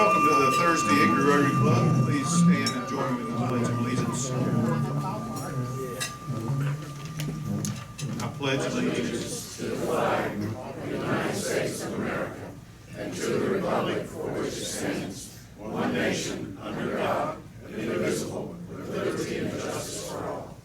Welcome to the Thursday Hickory Rotary Club. Please stand and join me in the Pledge of Allegiance. I pledge allegiance to the flag of the United States of America and to the republic for which it stands, one nation, under God, indivisible, with liberty and justice for all.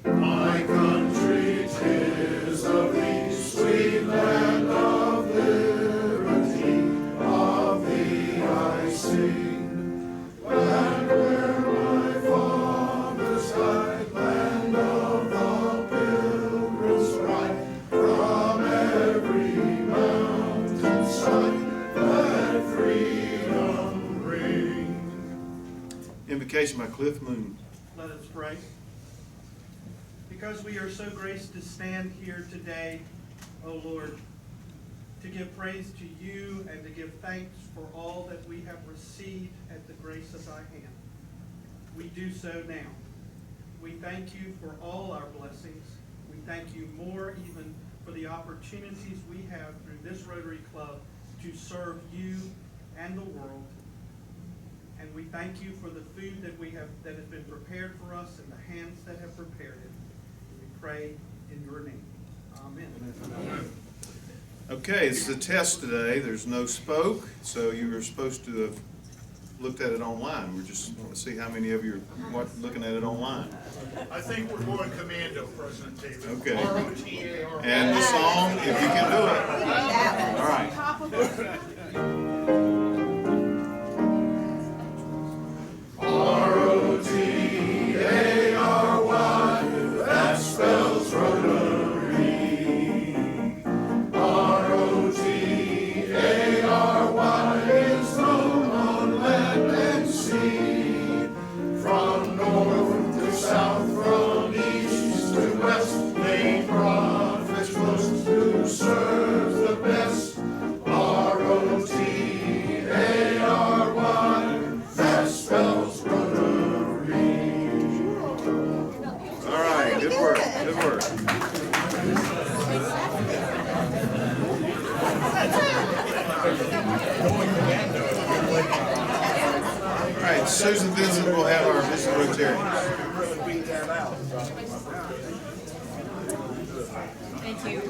My country, 'tis of thee, sweet land of liberty, of thee I sing. Land where my fathers died, land of the pilgrim's bride, from every mountain side, let freedom ring. Invocation by Cliff Moon. Let us pray. Because we are so graced to stand here today, O Lord, to give praise to you and to give thanks for all that we have received at the grace of thy hand. We do so now. We thank you for all our blessings. We thank you more even for the opportunities we have through this Rotary Club to serve you and the world. And we thank you for the food that has been prepared for us and the hands that have prepared it. We pray in your name. Amen. Amen. Okay, this is a test today. There's no spoke, so you were supposed to have looked at it online. We're just want to see how many of you are looking at it online. I think we're going commando, President David. Okay. R-O-T-A-R. And the song, if you can do it. All right. R-O-T-A-R-Y, that spells Rotary. R-O-T-A-R-Y is known on land and sea. From north to south, from east to west, main prophets close to serve the best. R-O-T-A-R-Y, that spells Rotary. All right, good work, good work. All right, Susan Vincent will have our visit Rotarians. Thank you.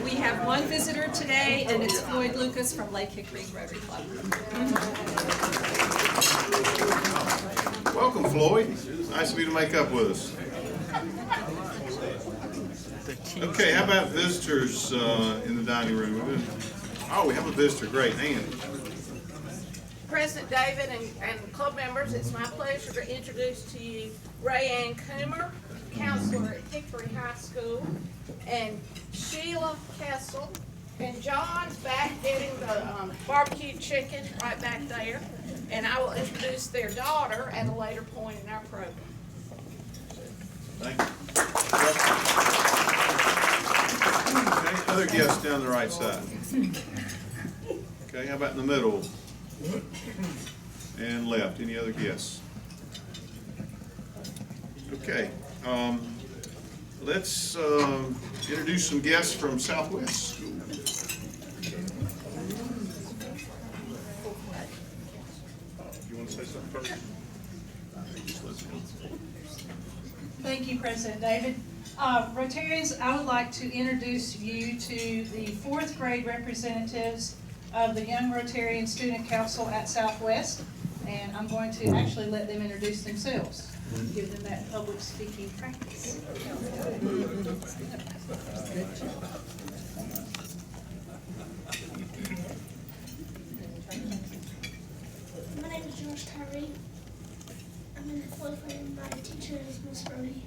We have one visitor today, and it's Floyd Lucas from Lake Hickory Rotary Club. Welcome, Floyd. Nice of you to make up with us. Okay, how about visitors in the dining room? Oh, we have a visitor. Great. Ann. President David and club members, it's my pleasure to introduce to you Ray Ann Coomer, counselor at Hickory High School, and Sheila Kessel, and John's back getting the barbecue chicken right back there, and I will introduce their daughter at a later point in our program. Thank you. Okay, other guests down the right side. Okay, how about in the middle? And left. Any other guests? Okay. Let's introduce some guests from Southwest School. You want to say something first? Thank you, President David. Rotarians, I would like to introduce you to the 4th grade representatives of the Young Rotarian Student Council at Southwest, and I'm going to actually let them introduce themselves, give them that public speaking practice. My name is George Tyree. I'm in the 4th grade and my teacher is Miss Brody.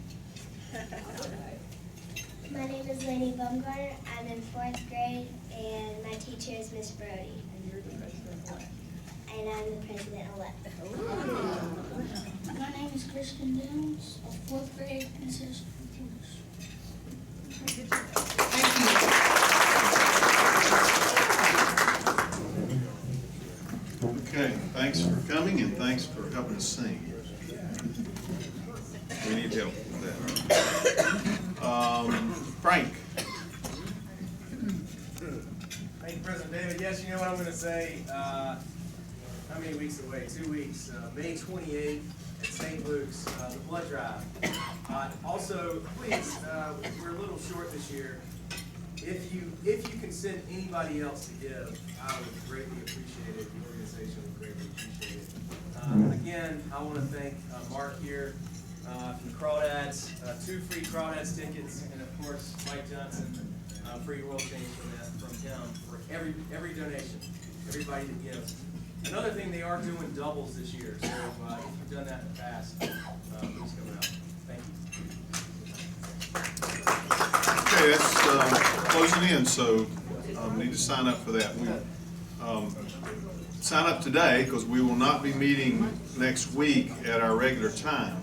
My name is Lainey Baumgartner. I'm in 4th grade and my teacher is Miss Brody. And you're the president-elect. And I'm the president-elect. My name is Kristen Downs of 4th grade and says English. Okay, thanks for coming and thanks for helping us sing. We need help with that. Frank. Thank you, President David. Yes, you know what I'm going to say. How many weeks away? 2 weeks. May 28th at St. Luke's, the blood drive. Also, please, we're a little short this year. If you can send anybody else to give, I would greatly appreciate it. The organization would greatly appreciate it. Again, I want to thank Mark here from the Crawdads, 2 free Crawdads tickets, and of course Mike Johnson, free oil change from him for every donation, everybody that gives. Another thing, they are doing doubles this year, so if you've done that in the past, please come out. Thank you. Okay, that's closing in, so need to sign up for that. We sign up today because we will not be meeting next week at our regular time.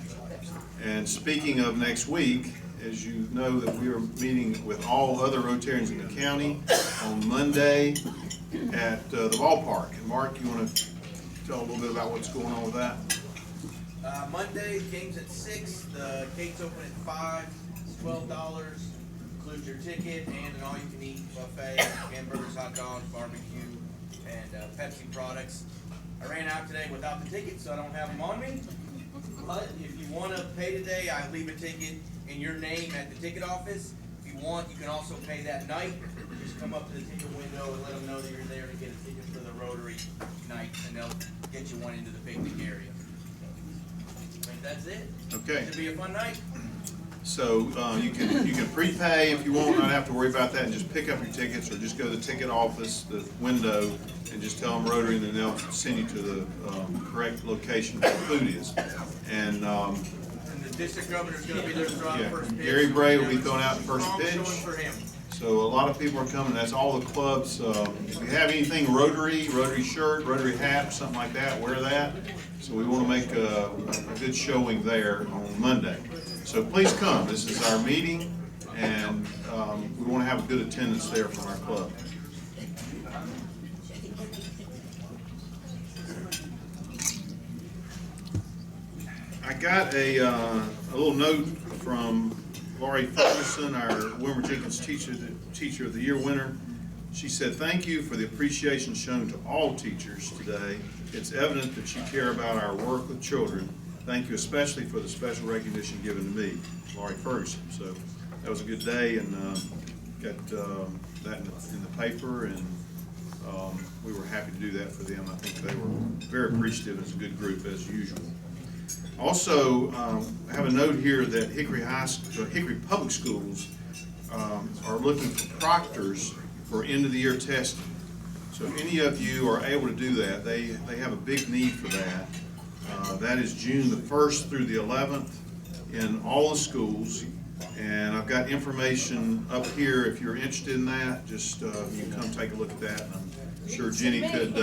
And speaking of next week, as you know, that we are meeting with all other Rotarians in the county on Monday at the ballpark. And Mark, you want to tell a little bit about what's going on with that? Monday, game's at 6. The gates open at 5. It's $12. Includes your ticket and an all-you-can-eat buffet, hamburgers, hot dogs, barbecue, and Pepsi products. I ran out today without the ticket, so I don't have them on me. But if you want to pay today, I leave a ticket in your name at the ticket office. If you want, you can also pay that night. Just come up to the ticket window and let them know that you're there to get a ticket for the Rotary night, and they'll get you one into the picnic area. I think that's it. Okay. Should be a fun night. So you can prepay if you want, not have to worry about that, and just pick up your tickets, or just go to the ticket office, the window, and just tell them Rotary, and then they'll send you to the correct location where the food is. And the district governor's going to be there to throw out the first pitch. Gary Bray will be throwing out the first pitch. For him. So a lot of people are coming. That's all the clubs. If you have anything Rotary shirt, Rotary hat, something like that, wear that. So we want to make a good showing there on Monday. So please come. This is our meeting, and we want to have a good attendance there from our club. I got a little note from Laurie Ferguson, our Wilmer Jenkins Teacher of the Year winner. She said, "Thank you for the appreciation shown to all teachers today. It's evident that you care about our work with children. Thank you especially for the special recognition given to me," Laurie Ferguson. So that was a good day, and got that in the paper, and we were happy to do that for them. I think they were very appreciative. It's a good group as usual. Also, I have a note here that Hickory Public Schools are looking for proctors for end-of-the-year testing. So if any of you are able to do that, they have a big need for that. That is June the 1st through the 11th in all the schools. And I've got information up here if you're interested in that. Just you can come take a look at that. And I'm sure Jenny could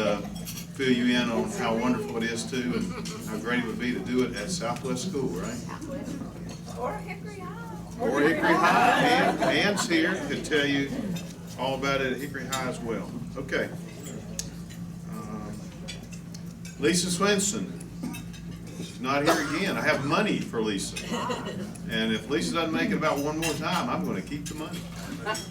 fill you in on how wonderful it is too, and how great it would be to do it at Southwest School, right? Or Hickory High. Or Hickory High. Ann's here, could tell you all about it at Hickory High as well. Okay. Lisa Swenson. She's not here again. I have money for Lisa. And if Lisa doesn't make it about one more time, I'm going to keep the money.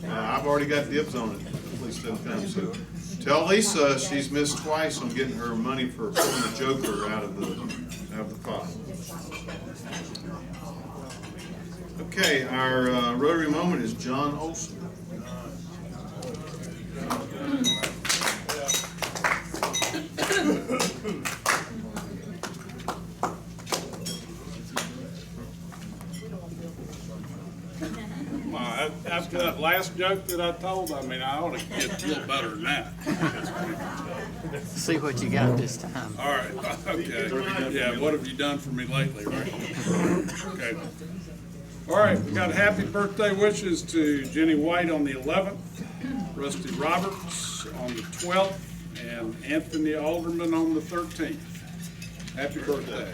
I've already got dibs on it if Lisa doesn't come. So tell Lisa she's missed twice on getting her money for pulling the joker out of the pot. Okay, our Rotary moment is John Olson. After that last joke that I told, I mean, I ought to get a little better than that. See what you got this time. All right, okay. Yeah, what have you done for me lately, right? Okay. All right, we got happy birthday wishes to Jenny White on the 11th, Rusty Roberts on the 12th, and Anthony Alderman on the 13th. Happy birthday.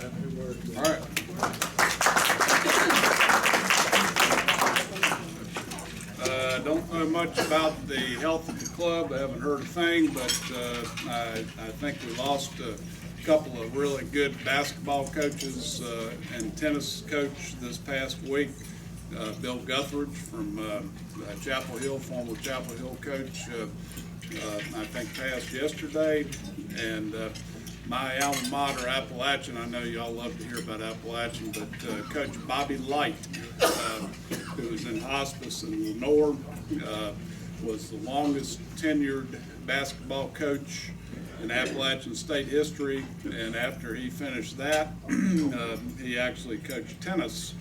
Happy birthday. All right. Don't know much about the health of the club. I haven't heard a thing, but I think we lost a couple of really good basketball coaches and tennis coach this past week. Bill Guthridge from Chapel Hill, former Chapel Hill coach, I think passed yesterday. And my alma mater, Appalachian, I know y'all love to hear about Appalachian, but Coach Bobby Light, who was in hospice in Lenore, was the longest tenured basketball coach in Appalachian state history. And after he finished that, he actually coached tennis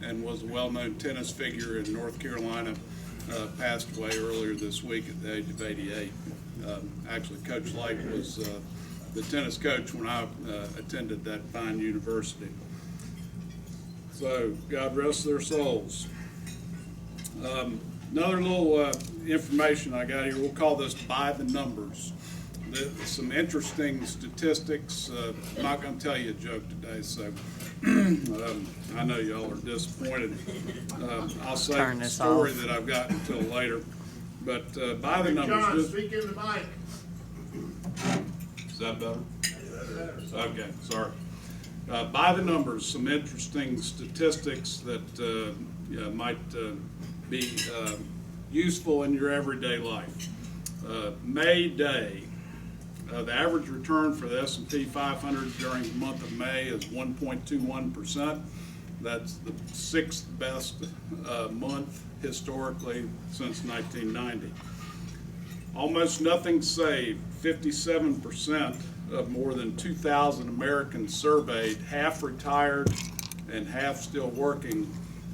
and was a well-known tennis figure in North Carolina. Passed away earlier this week at the age of 88. Actually, Coach Light was the tennis coach when I attended that fine university. So, God rest their souls. Another little information I got here, we'll call this by the numbers. Some interesting statistics. I'm not going to tell you a joke today, so I know y'all are disappointed. I'll save the story that I've got until later. But by the numbers. John, speak in the mic. Is that better? Okay, sorry. By the numbers, some interesting statistics that might be useful in your everyday life. May Day, the average return for the S&P 500 during the month of May is 1.21%. That's the sixth best month historically since 1990. Almost nothing saved. 57% of more than 2,000 Americans surveyed, half retired and half still working,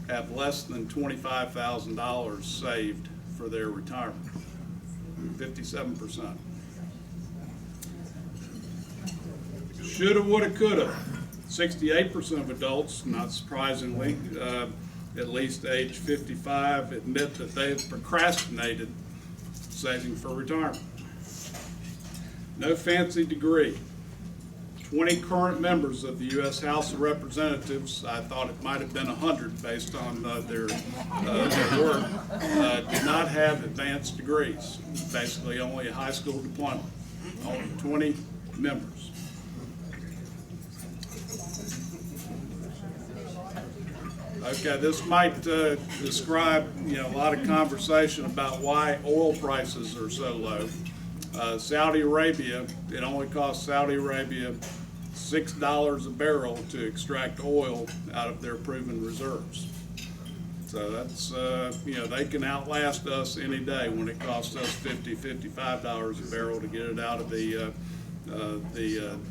have less than $25,000 saved for their retirement. 57%. Shoulda, woulda, coulda. 68% of adults, not surprisingly, at least age 55, admit that they have procrastinated saving for retirement. No fancy degree. 20 current members of the U.S. House of Representatives, I thought it might have been 100 based on their work, do not have advanced degrees. Basically only a high school diploma. Only 20 members. Okay, this might describe a lot of conversation about why oil prices are so low. Saudi Arabia, it only costs Saudi Arabia $6 a barrel to extract oil out of their proven reserves. So that's, they can outlast us any day when it costs us $50, $55 a barrel to get it out of the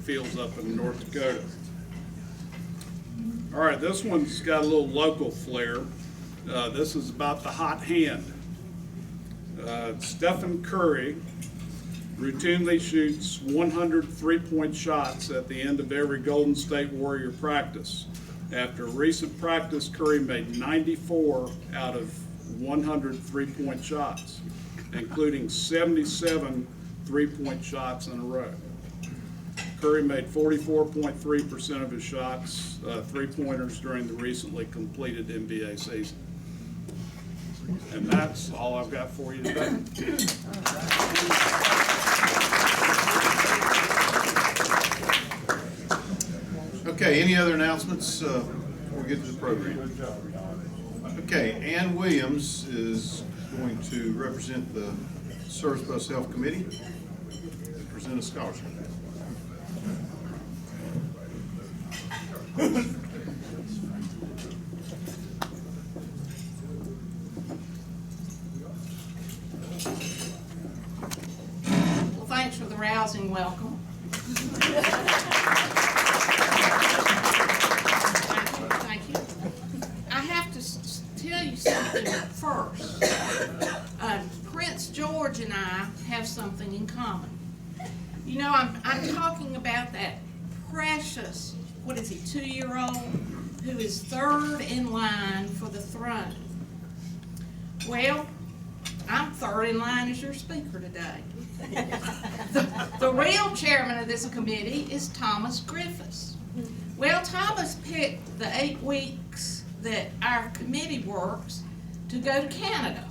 fields up in North Dakota. All right, this one's got a little local flair. This is about the hot hand. Stephen Curry routinely shoots 100 three-point shots at the end of every Golden State Warrior practice. After a recent practice, Curry made 94 out of 100 three-point shots, including 77 three-point shots in a row. Curry made 44.3% of his shots, three-pointers, during the recently completed NBA season. And that's all I've got for you today. Okay, any other announcements before we get to the program? Okay, Ann Williams is going to represent the Service Bus Health Committee and present a scholarship. Well, thanks for the rousing welcome. Thank you. I have to tell you something first. Prince George and I have something in common. You know, I'm talking about that precious, 2-year-old, who is third in line for the throne. Well, I'm third in line as your speaker today. The real chairman of this committee is Thomas Griffiths. Well, Thomas picked the 8 weeks that our committee works to go to Canada.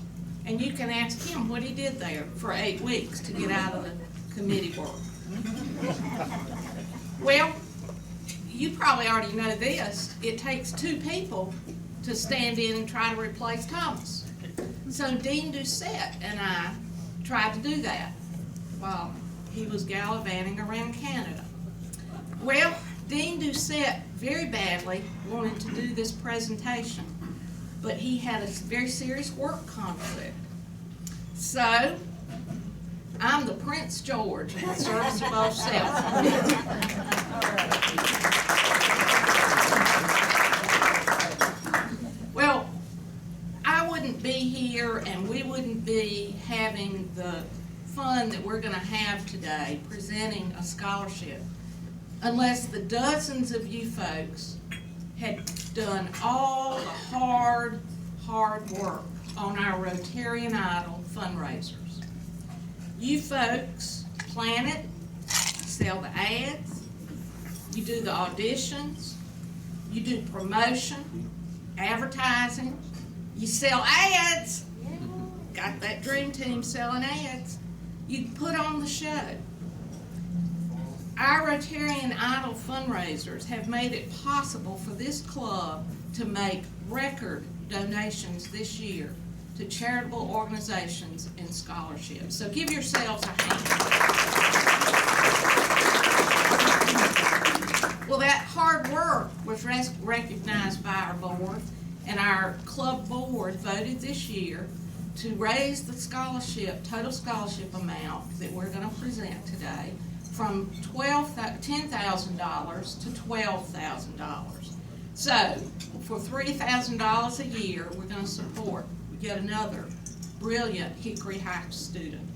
And you can ask him what he did there for 8 weeks to get out of the committee work. Well, you probably already know this. It takes 2 people to stand in and try to replace Thomas. So Dean Doucette and I tried to do that while he was gallivanting around Canada. Well, Dean Doucette very badly wanted to do this presentation, but he had a very serious work conflict. So, I'm the Prince George of the Service Above Self. Well, I wouldn't be here and we wouldn't be having the fun that we're gonna have today presenting a scholarship unless the dozens of you folks had done all the hard work on our Rotarian Idol fundraisers. You folks plan it, sell the ads, you do the auditions, you do promotion, advertising, you sell ads. Got that dream team selling ads. You put on the show. Our Rotarian Idol fundraisers have made it possible for this club to make record donations this year to charitable organizations and scholarships. So give yourselves a hand. Well, that hard work was recognized by our board, and our club board voted this year to raise the total scholarship amount that we're going to present today from $10,000 to $12,000. So, for $3,000 a year, we're going to support yet another brilliant Hickory High student.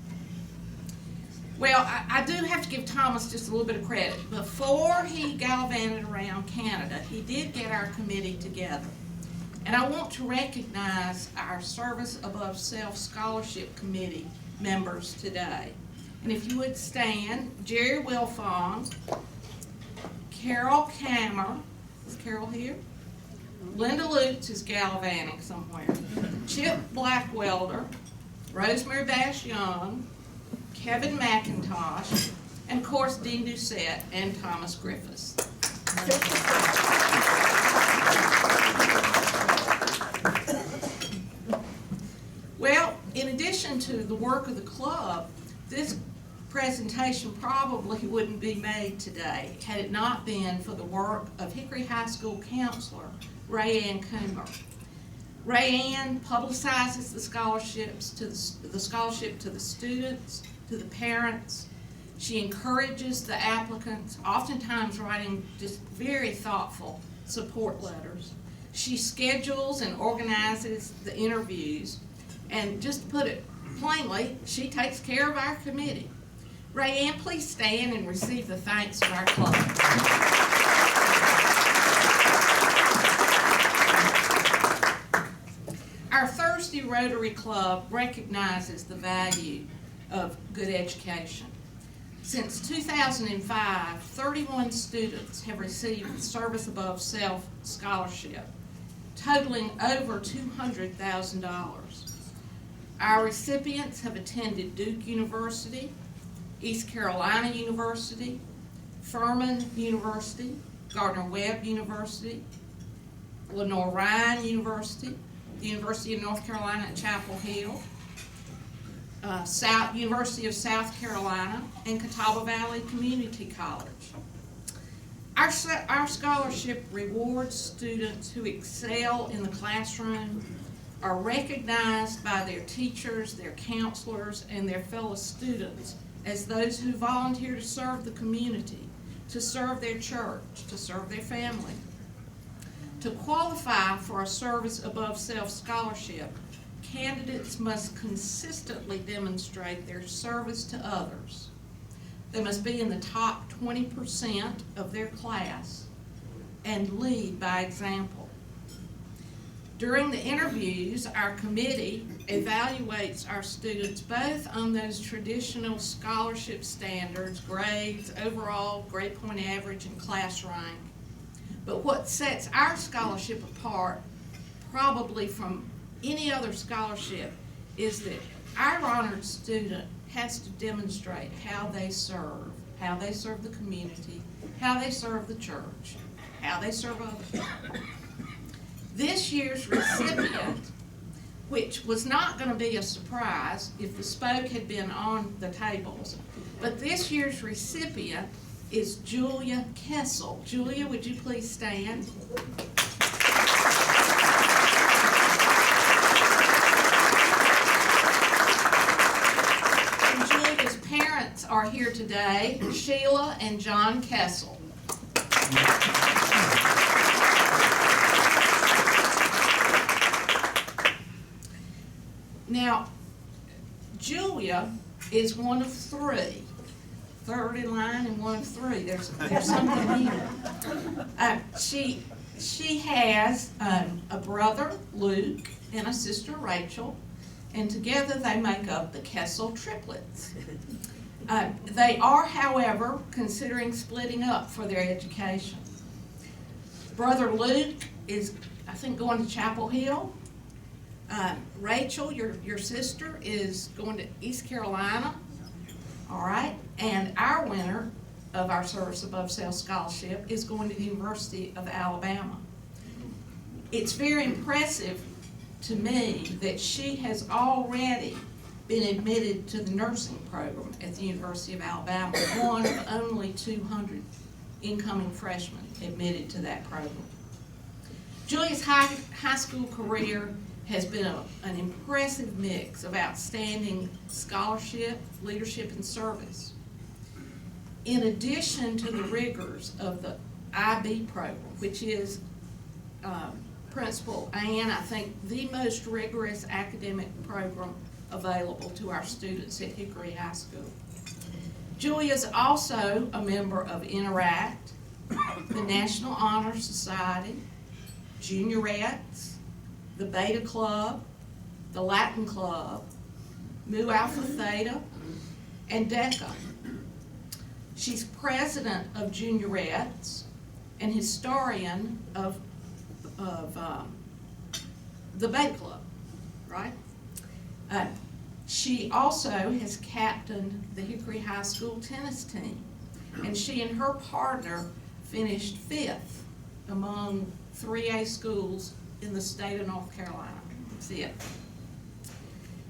Well, I do have to give Thomas just a little bit of credit. Before he gallivanted around Canada, he did get our committee together. And I want to recognize our Service Above Self Scholarship Committee members today. And if you would stand, Jerry Wilfong, Carol Kammer, is Carol here? Linda Lutz is gallivanting somewhere. Chip Blackwelder, Rosemary Bash Young, Kevin McIntosh, and of course Dean Doucette and Thomas Griffiths. Well, in addition to the work of the club, this presentation probably wouldn't be made today had it not been for the work of Hickory High School counselor Ray Ann Coomer. Ray Ann publicizes the scholarship to the students, to the parents. She encourages the applicants, oftentimes writing just very thoughtful support letters. She schedules and organizes the interviews, and just to put it plainly, she takes care of our committee. Ray Ann, please stand and receive the thanks of our club. Our Thursday Rotary Club recognizes the value of good education. Since 2005, 31 students have received the Service Above Self scholarship, totaling over $200,000. Our recipients have attended Duke University, East Carolina University, Furman University, Gardner-Webb University, Lenoir-Rhyne University, the University of North Carolina at Chapel Hill, University of South Carolina, and Catawba Valley Community College. Our scholarship rewards students who excel in the classroom, are recognized by their teachers, their counselors, and their fellow students as those who volunteer to serve the community, to serve their church, to serve their family. To qualify for a Service Above Self scholarship, candidates must consistently demonstrate their service to others. They must be in the top 20% of their class and lead by example. During the interviews, our committee evaluates our students both on those traditional scholarship standards, grades, overall grade point average, and class rank. But what sets our scholarship apart, probably from any other scholarship, is that our honored student has to demonstrate how they serve the community, how they serve the church, how they serve others. This year's recipient, which was not going to be a surprise if the spoke had been on the tables, but this year's recipient is Julia Kessel. Julia, would you please stand? And Julia's parents are here today, Sheila and John Kessel. Now, Julia is one of three. Third in line and one of three. There's something here. She has a brother, Luke, and a sister, Rachel, and together they make up the Kessel triplets. They are, however, considering splitting up for their education. Brother Luke is, I think, going to Chapel Hill. Rachel, your sister, is going to East Carolina. All right, and our winner of our Service Above Self Scholarship is going to the University of Alabama. It's very impressive to me that she has already been admitted to the nursing program at the University of Alabama, one of only 200 incoming freshmen admitted to that program. Julia's high school career has been an impressive mix of outstanding scholarship, leadership, and service. In addition to the rigors of the IB program, which is Principal Ann, I think the most rigorous academic program available to our students at Hickory High School. Julia is also a member of Interact, the National Honor Society, Juniorettes, the Beta Club, the Latin Club, Mu Alpha Theta, and DECA. She's president of Juniorettes and historian of the Beta Club, right? She also has captained the Hickory High School tennis team, and she and her partner finished 5th among 3A schools in the state of North Carolina. That's it.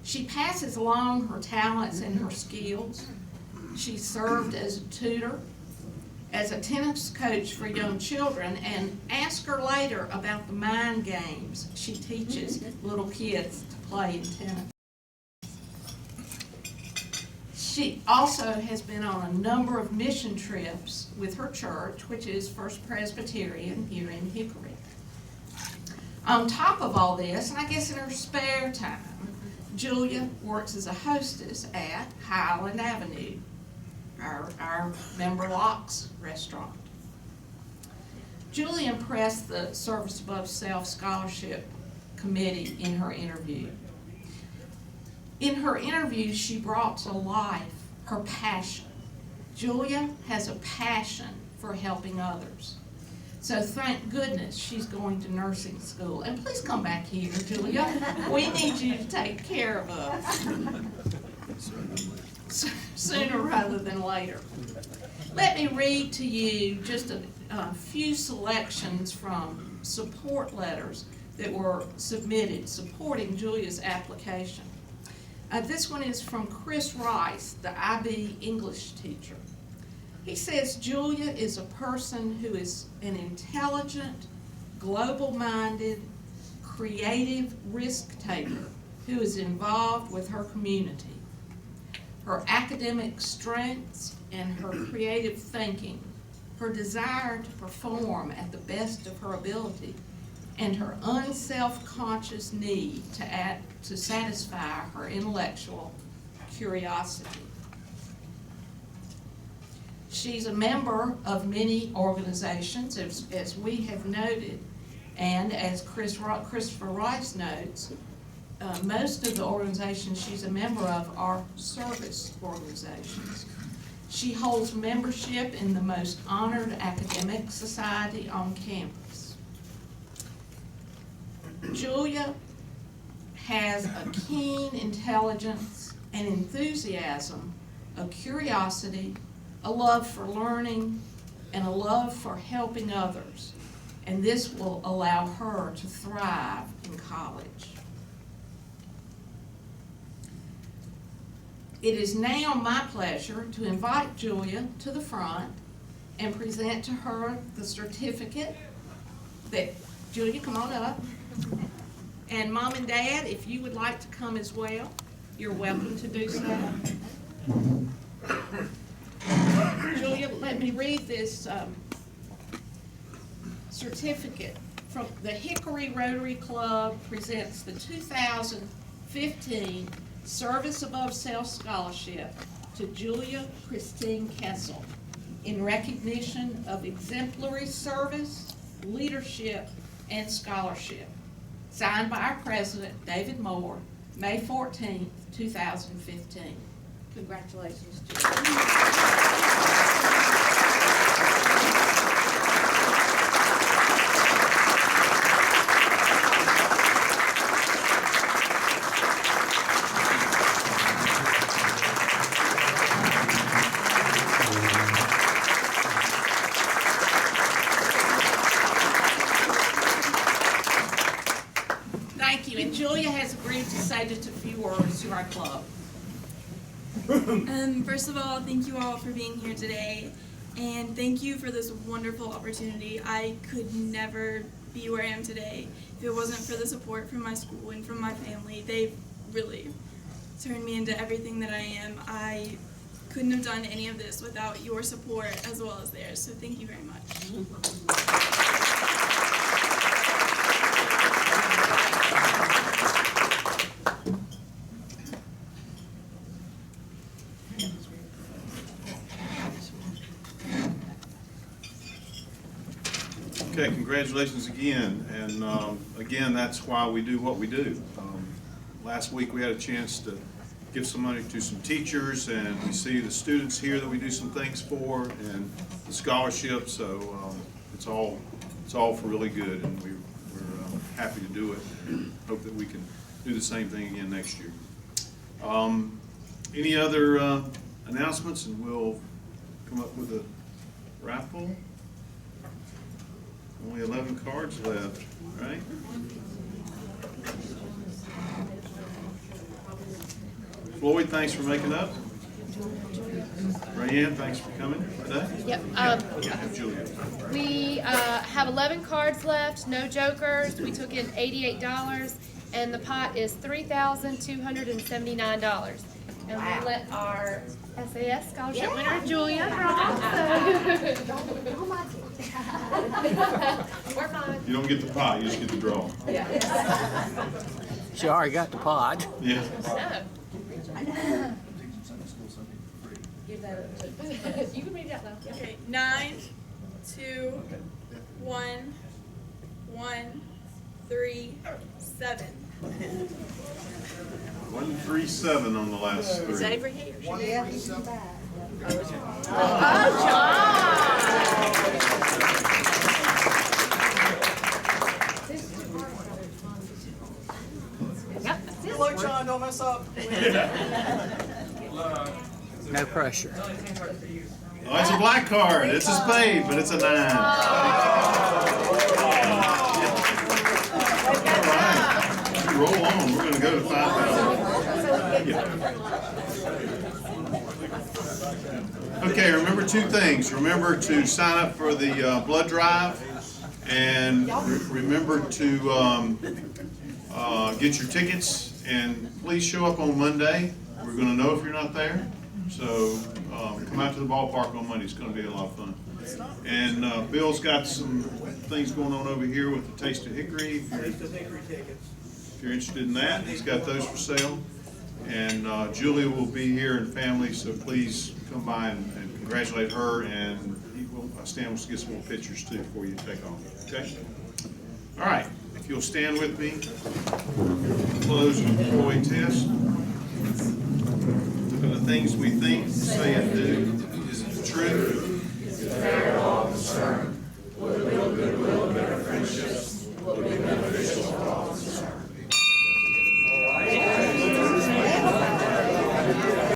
She passes along her talents and her skills. She served as a tutor, as a tennis coach for young children, and ask her later about the mind games she teaches little kids to play in tennis. She also has been on a number of mission trips with her church, which is First Presbyterian here in Hickory. On top of all this, and I guess in her spare time, Julia works as a hostess at Highland Avenue, our member Locke's restaurant. Julia impressed the Service Above Self Scholarship Committee in her interview. In her interview, she brought to life her passion. Julia has a passion for helping others. So thank goodness she's going to nursing school. And please come back here, Julia. We need you to take care of us sooner rather than later. Let me read to you just a few selections from support letters that were submitted supporting Julia's application. This one is from Chris Rice, the IB English teacher. He says, Julia is a person who is an intelligent, global-minded, creative risk-taker who is involved with her community. Her academic strengths and her creative thinking, her desire to perform at the best of her ability, and her unself-conscious need to satisfy her intellectual curiosity. She's a member of many organizations, as we have noted, and as Christopher Rice notes, most of the organizations she's a member of are service organizations. She holds membership in the most honored academic society on campus. Julia has a keen intelligence and enthusiasm, a curiosity, a love for learning, and a love for helping others. and this will allow her to thrive in college. It is now my pleasure to invite Julia to the front and present to her the certificate that, Julia, come on up. And Mom and Dad, if you would like to come as well, you're welcome to do so. Julia, let me read this certificate. From the Hickory Rotary Club presents the 2015 Service Above Self Scholarship to Julia Christine Kessel in recognition of exemplary service, leadership, and scholarship. Signed by our President, David Moore, May 14th, 2015. Congratulations, Julia. Thank you, and Julia has agreed to say just a few words to our club. First of all, thank you all for being here today, and thank you for this wonderful opportunity. I could never be where I am today if it wasn't for the support from my school and from my family. They've really turned me into everything that I am. I couldn't have done any of this without your support as well as theirs, so thank you very much. Okay, congratulations again, and again, that's why we do what we do. Last week we had a chance to give some money to some teachers, and we see the students here that we do some things for, and the scholarships, so it's all for really good, and we're happy to do it, and hope that we can do the same thing again next year. Any other announcements, and we'll come up with a raffle? Only 11 cards left, right? Floyd, thanks for making up. Rayanne, thanks for coming today. Yep. Julia. We have 11 cards left, no jokers. We took in $88, and the pot is $3,279. And we let our SAS scholarship winner, Julia, draw. We're fine. You don't get the pot, you just get the draw. She already got the pod. Yeah. Give that up. You can read it out loud. Okay, 9, 2, 1, 1, 3, 7. 137 on the last three. Is Avery here? Hello, John, don't mess up. No pressure. Oh, it's a black card. It's a spade, but it's a 9. All right. Roll on. We're going to go to 5,000. Okay, remember two things. Remember to sign up for the blood drive, and remember to get your tickets, and please show up on Monday. We're going to know if you're not there. So come out to the ballpark on Monday. It's going to be a lot of fun. And Bill's got some things going on over here with the Taste of Hickory. If you're interested in that, he's got those for sale. And Julia will be here and family, so please come by and congratulate her. And Stan will get some more pictures too before you take off. Okay? All right. If you'll stand with me, close with the Floyd test. Look at the things we think, say, and do. Is it true?